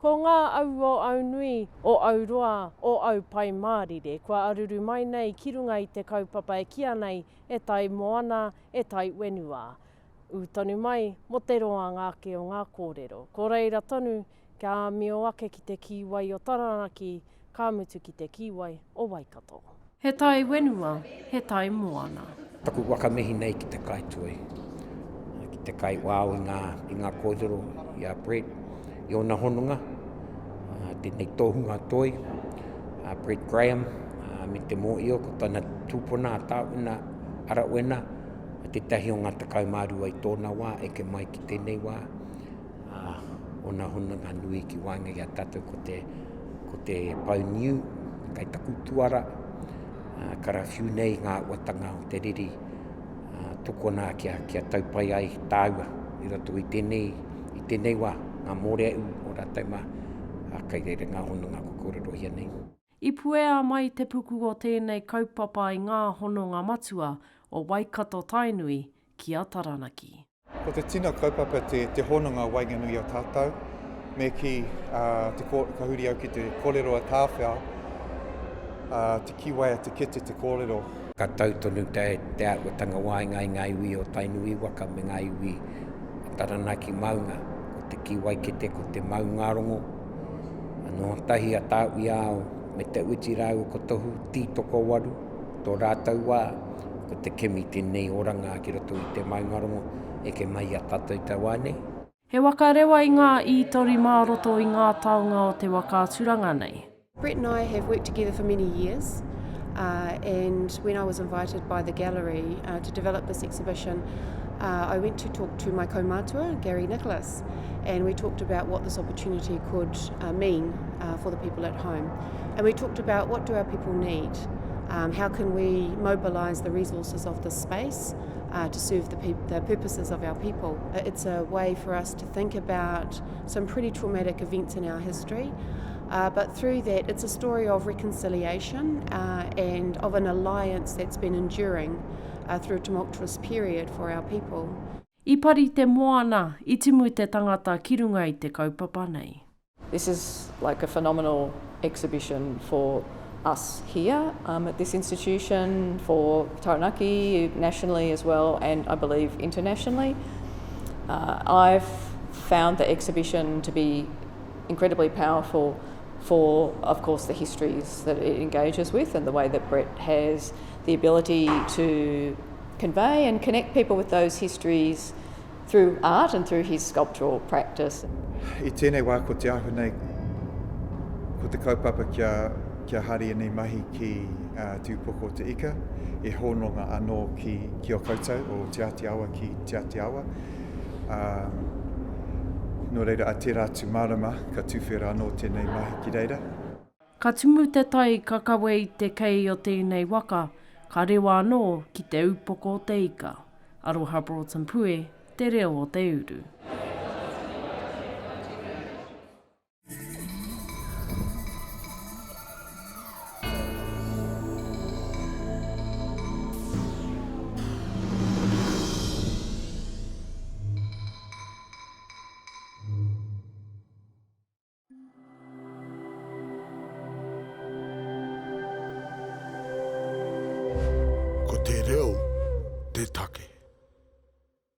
Ko ngā au o Aunui, o Aurua, o Au Pai Mārire, kua aruru mai nei ki runga i te kaupapa e kia nei e tai moana, e tai wenua. U tonu mai, mo te roa ngāke o ngā kōrero. Ko reira tonu, kia mio ake ki te kiwai o Taranaki, ka mutu ki te kiwai o Waikato. He tai wenua, he tai moana. Taku wakamehi nei ki te kaitui. Ki te kai wāo i ngā kōrero, i a Brett, i ona hononga, tēnei tōhunga toi, Brett Graham, me te mōio, ko tana tūpuna a tāwina arawena, te tahi o ngā takau mārua i tōna wā, eke mai ki tēnei wā. Ona hononga nui ki wānga i a tātou ko te pau niu, kai taku tuara, karawhiu nei ngā watanga o te riri, tokona kia taupai ai tāua, i rato i tēnei wā, ngā mōre au o rātai mā, kai reire ngā hononga ko kōrero hia nei. I puea mai te puku o tēnei kaupapa i ngā hononga matua o Waikato Tainui ki a Taranaki. Ko te tino kaupapa te hononga Wainganui o tātou, me ki ka huri au ki te kōrero a tāwhia, te kiwai a te kete te kōrero. Ka tautonu te awatanga wāinga i ngā iwi o Tainui waka me ngā iwi o Taranaki maunga, ko te kiwai kete, ko te maungarongo, no tahi a tāui ao, me te uti rau ko tohu tītoko waru, tō rātau wā, ko te kemi tēnei oranga ki roto i te maungarongo, eke mai a tātou tā wānei. He waka rewa i ngā itori māroto i ngā taonga o te waka turanga nei. Brett and I have worked together for many years, and when I was invited by the gallery to develop this exhibition, I went to talk to my kaumātua, Gary Nicholas, and we talked about what this opportunity could mean for the people at home. And we talked about what do our people need, how can we mobilise the resources of this space to serve the purposes of our people. It's a way for us to think about some pretty traumatic events in our history, but through that it's a story of reconciliation and of an alliance that's been enduring through a tumultuous period for our people. I pari te moana, I timu te tangata ki runga i te kaupapa nei. This is like a phenomenal exhibition for us here at this institution, for Taranaki nationally as well, and I believe internationally. I've found the exhibition to be incredibly powerful for, of course, the histories that it engages with and the way that Brett has the ability to convey and connect people with those histories through art and through his sculptural practice. I tēnei wā ko te ahu nei, ko te kaupapa kia hari nei mahi ki tūpoko te ika, e hononga anō ki o koutou o Te Atiawa ki Te Atiawa. Nō reira a te rātu marama, ka tūwhera anō tēnei mahi ki reira. Ka tumu te tai kakawe i te kei o tēnei waka, ka rewa anō ki te upoko o te ika. Aroha Broughton Pue, te reo o Te Uru. Ko te reo, te take.